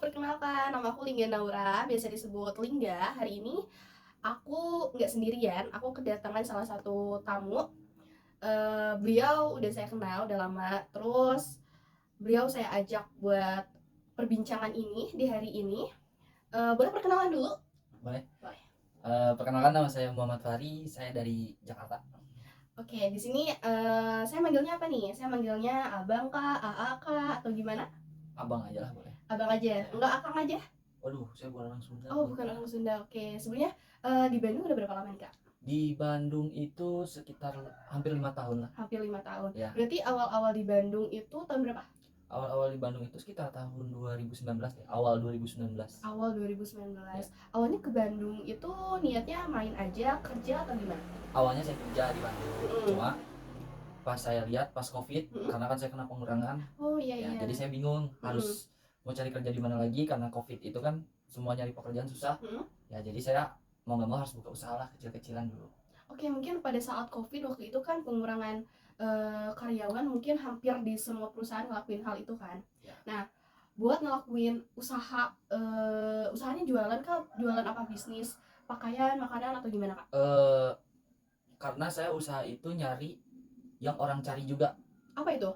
perkenalkan, nama aku Lingga Naura, biasa disebut Lingga. Hari ini aku nggak sendirian, aku kedatangan salah satu tamu. Beliau udah saya kenal udah lama, terus beliau saya ajak buat perbincangan ini di hari ini. Boleh perkenalan dulu? Boleh. Boleh. Perkenalkan, nama saya Muhammad Fahri, saya dari Jakarta. Oke, di sini saya manggilnya apa nih? Saya manggilnya Abang kah, AA kah, atau gimana? Abang aja lah boleh. Abang aja, enggak Akang aja? Waduh, saya bukan orang Sunda. Oh, bukan orang Sunda. Oke, sebenarnya di Bandung udah berapa lama nih, Kak? Di Bandung itu sekitar hampir 5 tahun lah. Hampir 5 tahun. Ya. Berarti awal-awal di Bandung itu tahun berapa? Awal-awal di Bandung itu sekitar tahun 2019 deh, awal 2019. Awal 2019. Awalnya ke Bandung itu niatnya main aja, kerja atau gimana? Awalnya saya kerja di Bandung, cuma pas saya lihat pas COVID, Mm-mm. karena kan saya kena pengurangan, Oh iya ya iya. jadi saya bingung harus mau cari kerja di mana lagi karena COVID itu kan semua nyari pekerjaan susah. Ya jadi saya mau nggak mau harus buka usaha lah kecil-kecilan dulu. Oke, mungkin pada saat COVID waktu itu kan pengurangan karyawan mungkin hampir di semua perusahaan ngelakuin hal itu kan. Ya. Nah, buat ngelakuin usaha, usahanya jualan kah? Jualan apa, bisnis? Pakaian, makanan, atau gimana, Kak? Karena saya usaha itu nyari yang orang cari juga. Apa itu?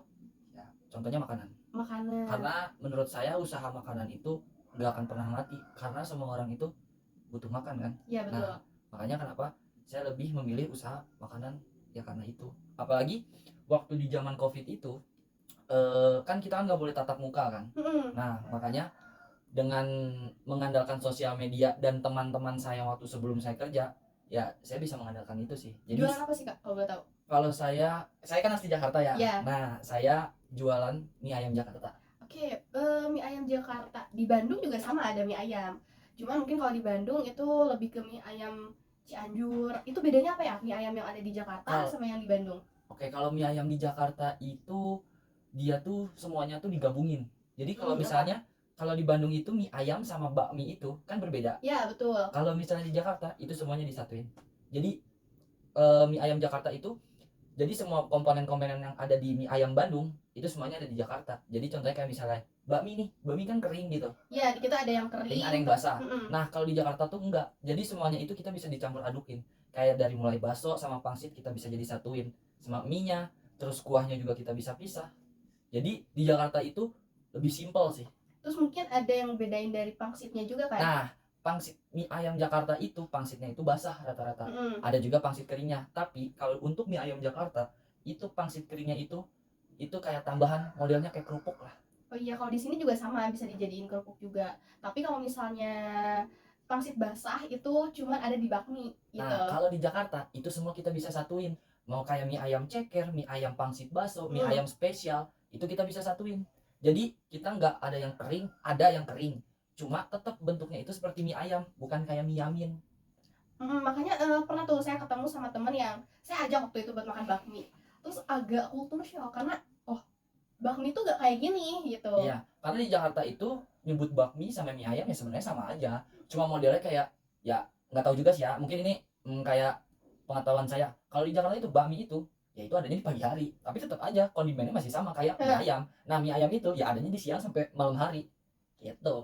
Ya, contohnya makanan. Makanan. Karena menurut saya usaha makanan itu nggak akan pernah mati karena semua orang itu butuh makan kan. Iya betul. Nah, makanya kenapa saya lebih memilih usaha makanan ya karena itu. Apalagi waktu di zaman COVID itu kan kita kan nggak boleh tatap muka kan. Nah, makanya dengan mengandalkan sosial media dan teman-teman saya waktu sebelum saya kerja, ya saya bisa mengandalkan itu sih. Jadi jualan apa sih, Kak, kalau boleh tahu? kalau saya kan asli Jakarta ya. Ya. Nah, saya jualan mie ayam Jakarta. Oke, mie ayam Jakarta. Di Bandung juga sama ada mie ayam. Cuma mungkin kalau di Bandung itu lebih ke mie ayam Cianjur. Itu bedanya apa ya? Mie ayam yang ada di Jakarta sama yang di Bandung. Oke, kalau mie ayam di Jakarta itu dia tuh semuanya tuh digabungin. Jadi kalau misalnya kalau di Bandung itu mie ayam sama bakmi itu kan berbeda. Ya, betul. Kalau misalnya di Jakarta itu semuanya disatuin. Jadi mie ayam Jakarta itu jadi semua komponen-komponen yang ada di mie ayam Bandung itu semuanya ada di Jakarta. Jadi contohnya kayak misalnya bakmi nih, bakmi kan kering gitu. Ya, kita ada yang kering, ada yang basah. Nah, kalau di Jakarta tuh enggak. Jadi semuanya itu kita bisa dicampur adukin. Kayak dari mulai bakso sama pangsit kita bisa jadi satuin sama mie-nya, terus kuahnya juga kita bisa pisah. Jadi di Jakarta itu lebih simpel sih. Terus mungkin ada yang bedain dari pangsitnya juga kan? Nah, pangsit mie ayam Jakarta itu pangsitnya itu basah rata-rata. Ada juga pangsit keringnya. Tapi kalau untuk mie ayam Jakarta itu pangsit keringnya itu kayak tambahan modelnya kayak kerupuk lah. Oh iya, kalau di sini juga sama bisa dijadiin kerupuk juga. Tapi kalau misalnya pangsit basah itu cuma ada di bakmi gitu. Nah, kalau di Jakarta itu semua kita bisa satuin. Mau kayak mie ayam ceker, mie ayam pangsit baso, mie ayam spesial, itu kita bisa satuin. Jadi kita nggak ada yang kering, ada yang kering. Cuma tetap bentuknya itu seperti mie ayam, bukan kayak mie yamin. Makanya pernah tuh saya ketemu sama temen yang saya ajak waktu itu buat makan bakmi. Terus agak kultur shock karena bakmi tuh gak kayak gini gitu. Iya, karena di Jakarta itu nyebut bakmi sama mie ayam ya sebenarnya sama aja. Cuma modelnya kayak ya nggak tahu juga sih ya. Mungkin ini kayak pengetahuan saya. Kalau di Jakarta itu bakmi itu ya itu adanya di pagi hari, tapi tetap aja kondimennya masih sama kayak mie ayam. Nah, mie ayam itu ya adanya di siang sampai malam hari. Gitu.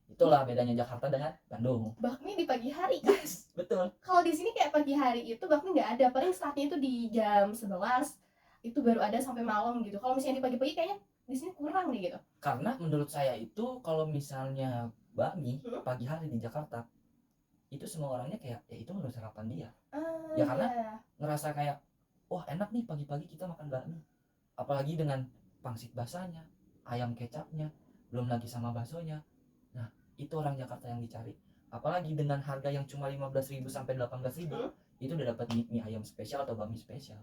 Itulah bedanya Jakarta dengan Bandung. Bakmi di pagi hari. Yes, betul. Kalau di sini kayak pagi hari itu bakmi nggak ada, paling startnya itu di jam 11 itu baru ada sampai malam gitu. Kalau misalnya di pagi-pagi kayaknya di sini kurang nih gitu. Karena menurut saya itu kalau misalnya bakmi pagi hari di Jakarta itu semua orangnya kayak ya itu menurut sarapan dia. Ya karena ngerasa kayak wah enak nih pagi-pagi kita makan bakmi. Apalagi dengan pangsit basahnya, ayam kecapnya, belum lagi sama baksonya. Nah, itu orang Jakarta yang dicari. Apalagi dengan harga yang cuma 15.000 sampai 18.000, itu udah dapat mie ayam spesial atau bakmi spesial.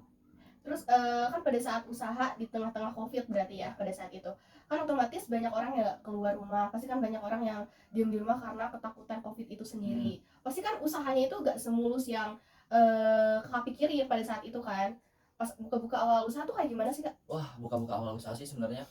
Terus kan pada saat usaha di tengah-tengah COVID berarti ya pada saat itu kan otomatis banyak orang yang gak keluar rumah, pasti kan banyak orang yang diem di rumah karena ketakutan COVID itu sendiri. Pasti kan usahanya itu gak semulus yang kakak pikirin pada saat itu kan. Pas buka-buka awal usaha tuh kayak gimana sih, Kak? Wah, buka-buka awal usaha sih sebenarnya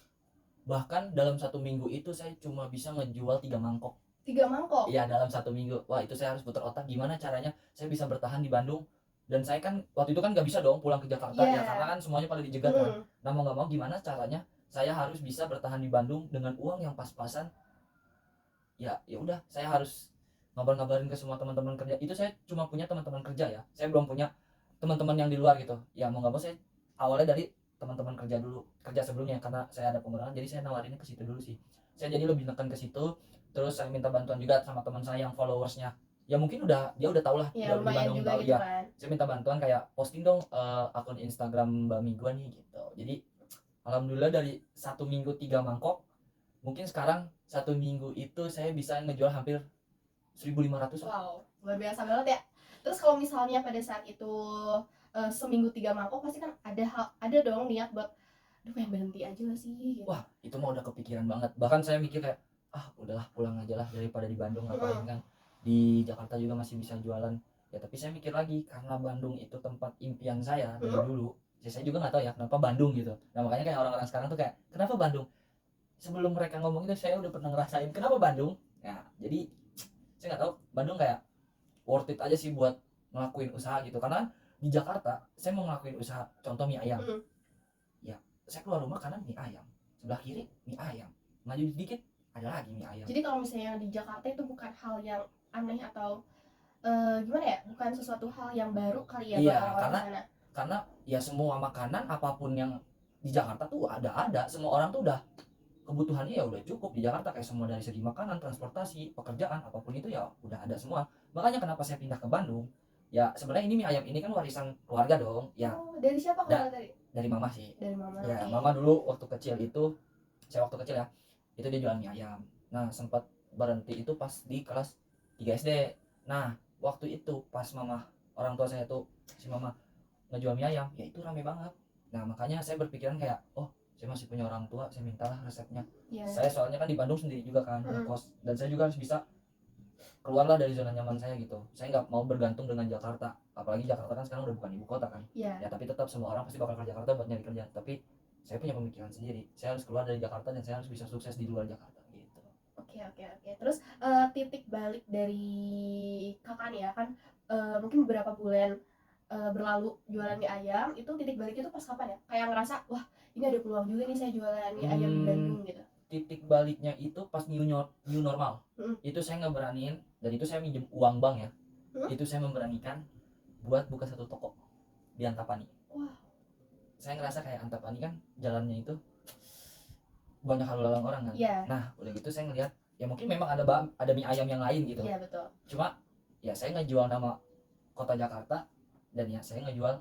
bahkan dalam 1 minggu itu saya cuma bisa ngejual 3 mangkok. 3 mangkok? Iya, dalam 1 minggu. Wah, itu saya harus putar otak gimana caranya saya bisa bertahan di Bandung. Dan saya kan waktu itu kan nggak bisa dong pulang ke Jakarta ya karena kan semuanya pada dijegat kan. Nah, mau nggak mau gimana caranya saya harus bisa bertahan di Bandung dengan uang yang pas-pasan ya udah saya harus ngabarin ke semua teman-teman kerja. Itu saya cuma punya teman-teman kerja ya, saya belum punya teman-teman yang di luar gitu ya. Mau nggak mau saya awalnya dari teman-teman kerja dulu, kerja sebelumnya, karena saya ada pengurangan jadi saya nawarinnya ke situ dulu sih. Saya jadi lebih neken ke situ, terus saya minta bantuan juga sama teman saya yang followersnya ya mungkin dia udah tau lah, ya, udah di lumayan Bandung juga tahu gitu ya. kan. Saya minta bantuan kayak posting dong akun Instagram Mbak Mi gua nih gitu. Jadi alhamdulillah dari 1 minggu 3 mangkok, mungkin sekarang 1 minggu itu saya bisa ngejual hampir 1.500. Wow, luar biasa banget ya. Terus kalau misalnya pada saat itu seminggu 3 mangkok, pasti kan ada dong niat buat, aduh pengen berhenti aja gak sih gitu. Wah itu mah udah kepikiran banget, bahkan saya mikir kayak udahlah pulang aja lah daripada di Bandung, ngapain kan di Jakarta juga masih bisa jualan ya. Tapi saya mikir lagi, karena Bandung itu tempat impian saya dari dulu ya. Saya juga nggak tahu ya kenapa Bandung gitu. Nah makanya kayak orang-orang sekarang tuh kayak kenapa Bandung, sebelum mereka ngomong itu saya udah pernah ngerasain kenapa Bandung. Nah jadi saya nggak tahu, Bandung kayak worth it aja sih buat ngelakuin usaha gitu. Karena di Jakarta saya mau ngelakuin usaha contoh mie ayam ya, saya keluar rumah kanan mie ayam, sebelah kiri mie ayam, maju sedikit ada lagi mie ayam. Jadi kalau misalnya di Jakarta itu bukan hal yang aneh atau gimana ya, bukan sesuatu hal yang baru kali ya buat iya orang-orang sana. karena ya semua makanan apapun yang di Jakarta tuh ada semua orang tuh udah kebutuhannya ya udah cukup di Jakarta, kayak semua dari segi makanan, transportasi, pekerjaan, apapun itu ya udah ada semua. Makanya kenapa saya pindah ke Bandung ya, sebenarnya ini mie ayam ini kan warisan keluarga dong ya. Oh, dari siapa kalau Dari mama sih. Dari mama. Ya mama dulu waktu kecil itu, saya waktu kecil ya itu dia jualan mie ayam. Nah sempat berhenti itu pas di kelas 3 SD. Nah waktu itu pas mama, orang tua saya tuh si mama ngejual mie ayam ya itu rame banget. Nah makanya saya berpikiran kayak saya masih punya orang tua, saya mintalah resepnya. Saya soalnya kan di Bandung sendiri juga kan ngekos, dan saya juga harus bisa keluarlah dari zona nyaman saya gitu. Saya nggak mau bergantung dengan Jakarta, apalagi Jakarta kan sekarang udah bukan ibu kota kan ya. Tapi tetap semua orang pasti bakal ke Jakarta buat nyari kerja, tapi saya punya pemikiran sendiri, saya harus keluar dari Jakarta dan saya harus bisa sukses di luar Jakarta gitu. Oke. Terus titik balik dari kakak nih ya kan, mungkin beberapa bulan berlalu jualan mie ayam, itu titik baliknya tuh pas kapan ya? Kayak ngerasa wah ini ada peluang juga nih saya jualan mie ayam di Bandung gitu. Titik baliknya itu pas new normal. Itu saya nggak beraniin, dan itu saya minjem uang bank ya. Itu saya memberanikan buat buka satu toko di Antapani. Wah. Saya ngerasa kayak Antapani kan jalannya itu banyak lalu lalang orang kan. Nah udah gitu saya ngeliat ya mungkin memang ada mie ayam yang lain gitu. Iya betul. Cuma ya saya ngejual nama kota Jakarta, dan ya saya ngejual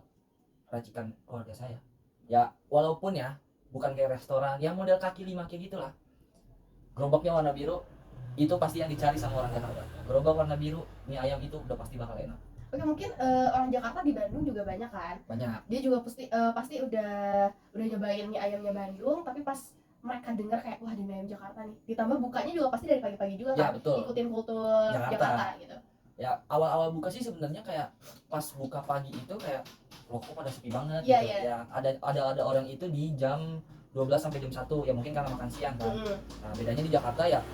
racikan keluarga saya. Ya walaupun ya bukan kayak restoran ya model kaki lima kayak gitulah. Gerobaknya warna biru, itu pasti yang dicari sama orang Jakarta. Gerobak warna biru, mie ayam itu udah pasti bakal enak. Oke, mungkin orang Jakarta di Bandung juga banyak kan. Banyak. Dia juga pasti udah nyobain mie ayamnya Bandung, tapi pas mereka dengar kayak wah di mie ayam Jakarta nih. Ditambah bukanya juga pasti dari pagi-pagi juga kan. Betul. Ikutin kultur Jakarta gitu. Ya awal-awal buka sih sebenarnya kayak pas buka pagi itu kayak loh kok pada sepi banget gitu. Ya ada orang itu di jam 12 sampai jam 1 ya, mungkin karena makan siang kan. Nah bedanya di Jakarta ya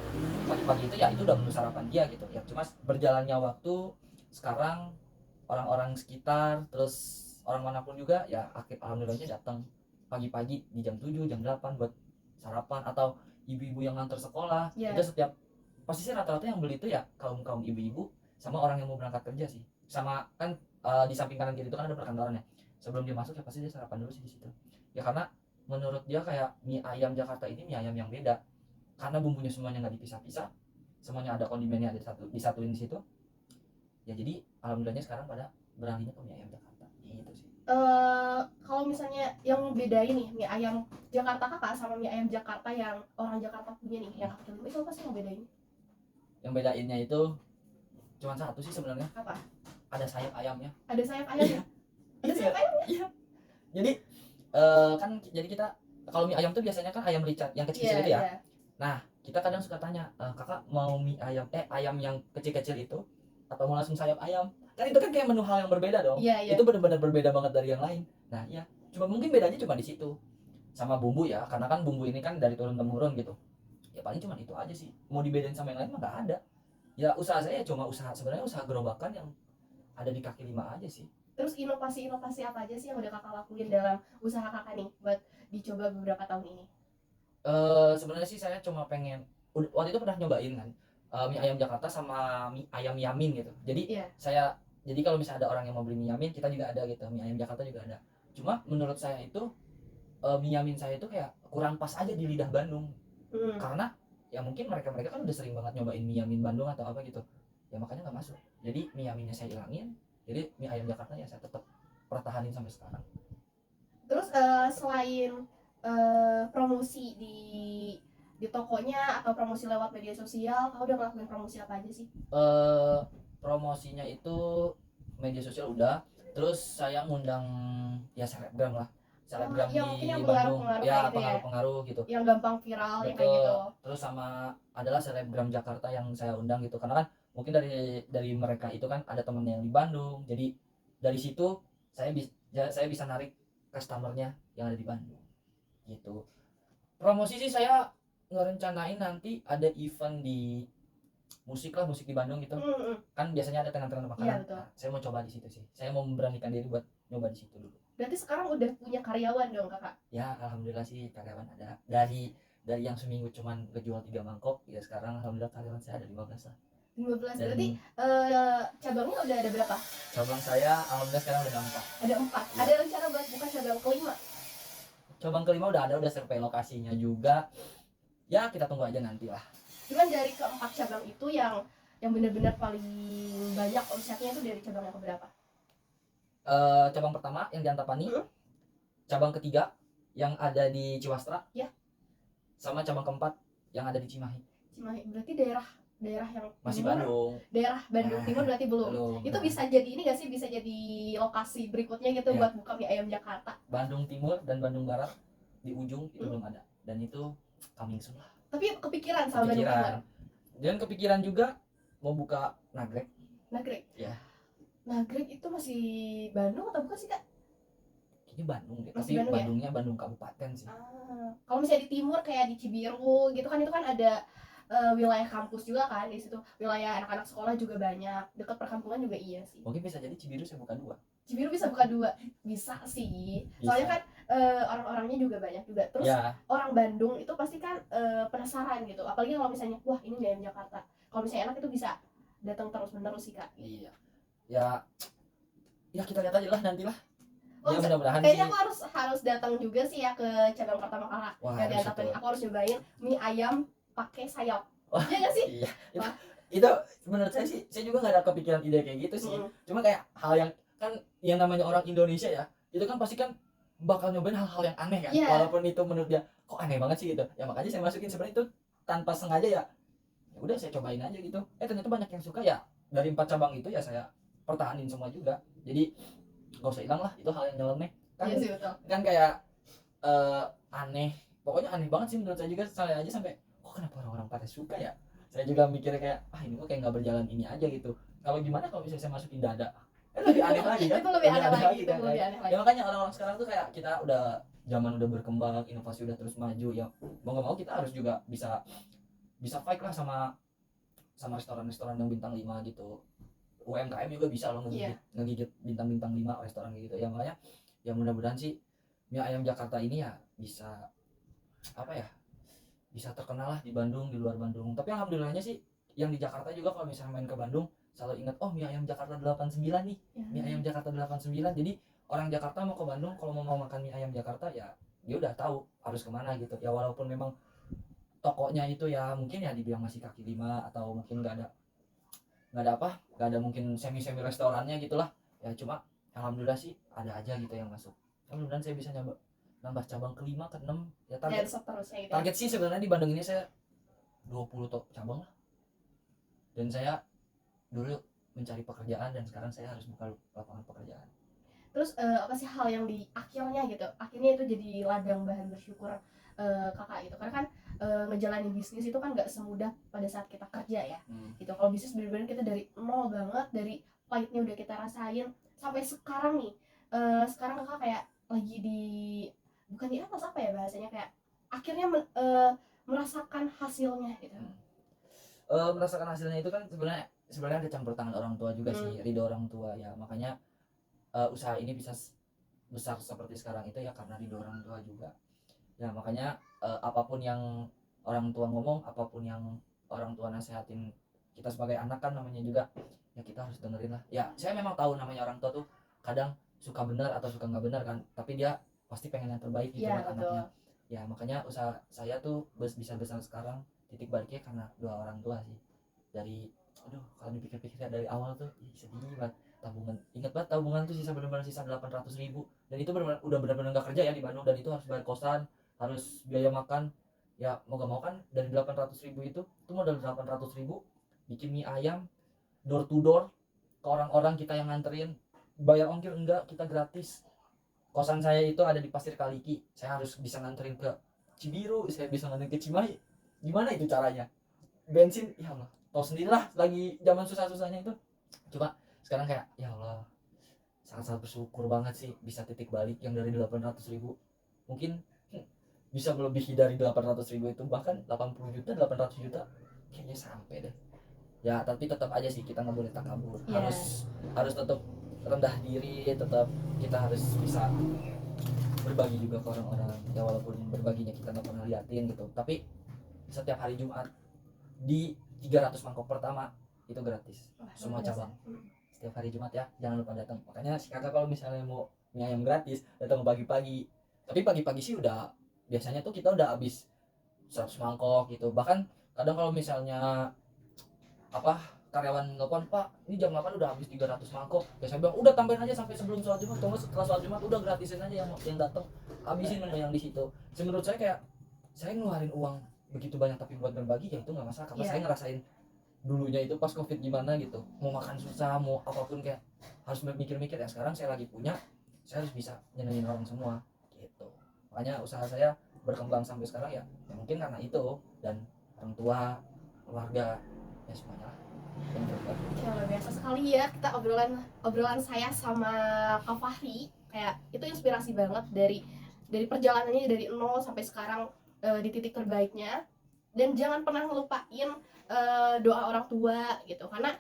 pagi-pagi itu ya itu udah menu sarapan dia gitu ya. Cuma berjalannya waktu sekarang orang-orang sekitar terus orang manapun juga ya alhamdulillahnya datang pagi-pagi di jam 7 jam 8 buat sarapan, atau ibu-ibu yang nganter sekolah. Itu setiap pasti sih rata-rata yang beli itu ya kaum ibu-ibu sama orang yang mau berangkat kerja sih. Sama kan di samping kanan kiri itu kan ada perkantoran ya. Sebelum dia masuk ya pasti dia sarapan dulu sih di situ. Ya karena menurut dia kayak mie ayam Jakarta ini mie ayam yang beda. Karena bumbunya semuanya nggak dipisah-pisah. Semuanya ada kondimennya, ada disatuin di situ. Ya jadi alhamdulillahnya sekarang pada beralihnya ke mie ayam Jakarta. Gitu sih. Kalau misalnya yang bedain nih mie ayam Jakarta kakak sama mie ayam Jakarta yang orang Jakarta punya nih, yang kakak itu apa sih yang bedain? Yang bedainnya itu cuma satu sih sebenarnya. Apa? Ada sayap ayamnya. Ada sayap ayamnya? Ada sayap ayamnya? Iya. Jadi kan jadi kita kalau mie ayam tuh biasanya kan ayam ricat yang kecil-kecil itu ya. Nah kita kadang suka tanya kakak mau mie ayam ayam yang kecil-kecil itu atau mau langsung sayap ayam, kan itu kan kayak menu hal yang berbeda dong. Itu benar-benar berbeda banget dari yang lain. Nah iya, cuma mungkin bedanya cuma di situ sama bumbu ya, karena kan bumbu ini kan dari turun temurun gitu ya. Paling cuma itu aja sih, mau dibedain sama yang lain mah nggak ada. Ya usaha saya cuma sebenarnya usaha gerobakan yang ada di kaki lima aja sih. Terus inovasi apa aja sih yang udah kakak lakuin dalam usaha kakak nih buat dicoba beberapa tahun ini? Sebenarnya sih saya cuma pengen, waktu itu pernah nyobain kan mie ayam Jakarta sama mie ayam Yamin gitu. Jadi Iya. jadi kalau misalnya ada orang yang mau beli mie Yamin, kita juga ada gitu. Mie ayam Jakarta juga ada. Cuma menurut saya itu mie Yamin saya itu kayak kurang pas aja di lidah Bandung. Karena ya mungkin mereka kan udah sering banget nyobain mie Yamin Bandung atau apa gitu. Ya makanya nggak masuk. Jadi mie Yaminnya saya hilangin. Jadi mie ayam Jakarta ya saya tetap pertahanin sampai sekarang. Terus selain promosi di tokonya atau promosi lewat media sosial, kamu udah ngelakuin promosi apa aja sih? Promosinya itu media sosial udah, terus saya ngundang ya selebgram lah, selebgram Ya, di yang Bandung pengaruh-pengaruh ya, gitu ya. pengaruh-pengaruh gitu, Yang gampang viral ya kayak betul. gitu. Terus sama adalah selebgram Jakarta yang saya undang gitu, karena kan mungkin dari mereka itu kan ada temennya yang di Bandung, jadi dari situ saya bisa narik customernya yang ada di Bandung gitu. Promosi sih saya ngerencanain nanti ada event di musik di Bandung gitu. Kan biasanya ada tengah-tengah makanan. Iya, nah, saya mau coba di situ sih, saya mau memberanikan diri buat nyoba di situ dulu. Berarti sekarang udah punya karyawan dong kakak? Ya alhamdulillah sih karyawan ada, dari yang seminggu cuman kejual 3 mangkok ya sekarang alhamdulillah karyawan saya ada 15 lah. 15. Dan Berarti cabangnya udah ada berapa? cabang saya alhamdulillah sekarang udah 4. Ada 4. Ya. Ada rencana buat buka cabang kelima? Cabang kelima udah survei lokasinya juga, ya kita tunggu aja nanti lah. Cuman dari ke-4 cabang itu yang benar-benar paling banyak omsetnya itu dari cabang yang keberapa? Cabang pertama yang di Antapani, cabang ketiga yang ada di Ciwastra, ya, sama cabang keempat yang ada di Cimahi. Berarti daerah yang masih Bandung. Daerah Bandung Timur berarti belum. Itu bisa jadi ini nggak sih, bisa jadi lokasi berikutnya gitu buat buka mie ayam Jakarta? Bandung Timur dan Bandung Barat di ujung itu belum ada, dan itu coming soon lah. Tapi kepikiran sama Bandung Timur? Dan kepikiran juga mau buka Nagrek. Ya. Nagrek itu masih Bandung atau bukan sih kak? Ini Bandung deh, tapi Bandungnya ya? Bandung Kabupaten sih. Kalau misalnya di timur kayak di Cibiru gitu kan, itu kan ada wilayah kampus juga kan di situ, wilayah anak-anak sekolah juga banyak, dekat perkampungan juga. Iya sih, mungkin bisa jadi Cibiru saya buka 2. Cibiru bisa buka 2, bisa sih, soalnya kan orang-orangnya juga banyak juga. Terus orang Bandung itu pasti kan penasaran gitu, apalagi kalau misalnya wah ini mie ayam Jakarta, kalau misalnya enak itu bisa datang terus menerus sih kak. Iya ya kita lihat aja lah nanti lah. Ya mudah-mudahan kayaknya aku harus datang juga sih ya ke cabang pertama kakak yang di Antapani. Aku harus nyobain mie ayam pakai sayap. Iya nggak sih? Iya. Itu menurut saya sih, saya juga nggak ada kepikiran ide kayak gitu sih. Cuma kayak hal yang kan yang namanya orang Indonesia ya, itu kan pasti kan bakal nyobain hal-hal yang aneh kan. Walaupun itu menurut dia kok aneh banget sih gitu. Ya makanya saya masukin sebenarnya itu tanpa sengaja ya. Ya udah saya cobain aja gitu. Ternyata banyak yang suka ya. Dari 4 cabang itu ya saya pertahanin semua juga. Jadi gak usah hilang lah itu hal yang nyeleneh kan. Iya sih, betul. Kan kayak aneh, pokoknya aneh banget sih menurut saya juga. Saya aja sampai kok kenapa orang-orang pada suka ya. Saya juga mikirnya kayak ini kok kayak nggak berjalan ini aja gitu. Kalau gimana kalau misalnya saya masukin dada, lebih aneh lagi kan. Itu lebih aneh lagi kan. Ya makanya orang-orang sekarang tuh kayak kita udah zaman udah berkembang, inovasi udah terus maju ya, mau nggak mau kita harus juga bisa fight lah sama restoran-restoran yang bintang 5 gitu. UMKM juga bisa loh ngegigit bintang-bintang 5 restoran gitu ya. Makanya ya mudah-mudahan sih mie ayam Jakarta ini ya bisa bisa terkenal lah di Bandung, di luar Bandung. Tapi alhamdulillahnya sih yang di Jakarta juga kalau misalnya main ke Bandung selalu ingat mie ayam Jakarta 89 nih. Mie ayam Jakarta 89. Jadi orang Jakarta mau ke Bandung kalau mau makan mie ayam Jakarta ya dia udah tahu harus kemana gitu. Ya walaupun memang tokonya itu ya mungkin ya dibilang masih kaki 5 atau mungkin nggak ada mungkin semi restorannya gitulah ya. Cuma alhamdulillah sih ada aja gitu yang masuk. Mudah-mudahan saya bisa nambah cabang ke-5 ke-6 ya. Target sih sebenarnya di Bandung ini saya 20 cabang lah. Dan saya dulu mencari pekerjaan dan sekarang saya harus buka lapangan pekerjaan. Terus apa sih hal yang di akhirnya gitu, akhirnya itu jadi ladang bahan bersyukur kakak gitu, karena kan ngejalanin bisnis itu kan nggak semudah pada saat kita kerja ya. Gitu, kalau bisnis benar-benar kita dari nol banget, dari pahitnya udah kita rasain sampai sekarang nih. Sekarang kakak kayak lagi bukan di atas apa ya bahasanya, kayak akhirnya merasakan hasilnya gitu. Merasakan hasilnya itu kan sebenarnya ada campur tangan orang tua juga sih, ridho orang tua ya. Makanya usaha ini bisa besar seperti sekarang itu ya karena ridho orang tua juga ya. Makanya apapun yang orang tua ngomong, apapun yang orang tua nasehatin kita sebagai anak kan namanya juga ya kita harus dengerin lah. Ya saya memang tahu namanya orang tua tuh kadang suka benar atau suka nggak benar kan, tapi dia pasti pengen yang terbaik gitu buat anaknya. Ya makanya usaha saya tuh bisa besar sekarang titik baliknya karena dua orang tua sih. Dari aduh kalau dipikir-pikir dari awal tuh sedih banget. Tabungan, ingat banget tabungan tuh sisa benar-benar sisa 800.000, dan itu benar-benar udah benar-benar nggak kerja ya di Bandung, dan itu harus bayar kosan, harus biaya makan. Ya mau gak mau kan dari 800.000 itu modal 800.000 bikin mie ayam door to door ke orang-orang kita yang nganterin, bayar ongkir enggak, kita gratis. Kosan saya itu ada di Pasir Kaliki, saya harus bisa nganterin ke Cibiru, saya bisa nganterin ke Cimahi. Gimana itu caranya? Bensin ya Allah, tau sendirilah lagi zaman susah-susahnya itu. Cuma sekarang kayak ya Allah, sangat-sangat bersyukur banget sih bisa titik balik yang dari 800.000 mungkin bisa melebihi dari 800.000 itu, bahkan 80 juta 800 juta kayaknya sampai deh. Ya tapi tetap aja sih kita nggak boleh takabur, harus tetap rendah diri, tetap kita harus bisa berbagi juga ke orang-orang ya, walaupun berbaginya kita nggak pernah liatin gitu, tapi setiap hari Jumat di 300 mangkok pertama itu gratis semua cabang. Setiap hari Jumat ya, jangan lupa datang. Makanya si kakak kalau misalnya mau mie ayam gratis datang pagi-pagi, tapi pagi-pagi sih udah biasanya tuh kita udah habis 100 mangkok gitu. Bahkan kadang kalau misalnya apa karyawan nelfon, Pak ini jam 8 udah habis 300 mangkok, ya saya bilang udah tambahin aja sampai sebelum sholat Jumat, atau setelah sholat Jumat udah gratisin aja yang datang, habisin menu yang di situ. Menurut saya kayak saya ngeluarin uang begitu banyak tapi buat berbagi ya itu nggak masalah, karena saya ngerasain dulunya itu pas covid gimana gitu, mau makan susah mau apapun kayak harus mikir-mikir. Ya sekarang saya lagi punya, saya harus bisa nyenengin orang semua gitu. Makanya usaha saya berkembang sampai sekarang ya mungkin karena itu, dan orang tua, keluarga, ya semuanya lah. Ya luar biasa sekali ya kita obrolan saya sama Kak Fahri, kayak itu inspirasi banget dari perjalanannya dari nol sampai sekarang di titik terbaiknya. Dan jangan pernah ngelupain doa orang tua gitu, karena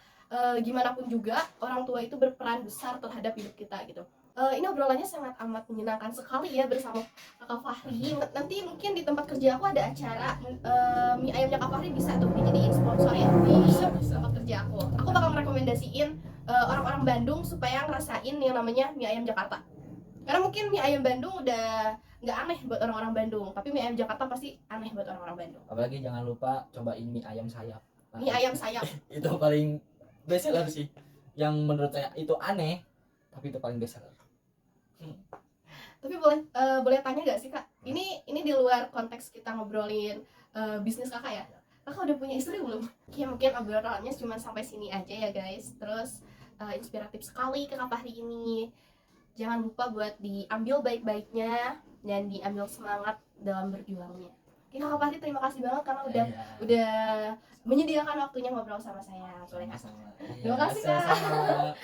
gimana pun juga orang tua itu berperan besar terhadap hidup kita gitu. Ini obrolannya sangat amat menyenangkan sekali ya bersama Kak Fahri. Nanti mungkin di tempat kerja aku ada acara mie ayamnya Kak Fahri, bisa tuh dijadiin sponsor ya di tempat kerja aku. Aku bakal merekomendasiin orang-orang Bandung supaya ngerasain yang namanya mie ayam Jakarta. Karena mungkin mie ayam Bandung udah nggak aneh buat orang-orang Bandung, tapi mie ayam Jakarta pasti aneh buat orang-orang Bandung. Apalagi jangan lupa cobain mie ayam sayap. Mie ayam sayap itu paling best seller sih, yang menurut saya itu aneh tapi itu paling best seller. Tapi boleh tanya nggak sih Kak? Ini di luar konteks kita ngobrolin bisnis Kakak ya. Kakak udah punya istri belum? Ya mungkin obrolannya cuma sampai sini aja ya guys. Terus inspiratif sekali Kak Fahri ini. Jangan lupa buat diambil baik-baiknya dan diambil semangat dalam berjuangnya. Oke Kak Fahri, terima kasih banget karena udah menyediakan waktunya ngobrol sama saya. Terima kasih Kak.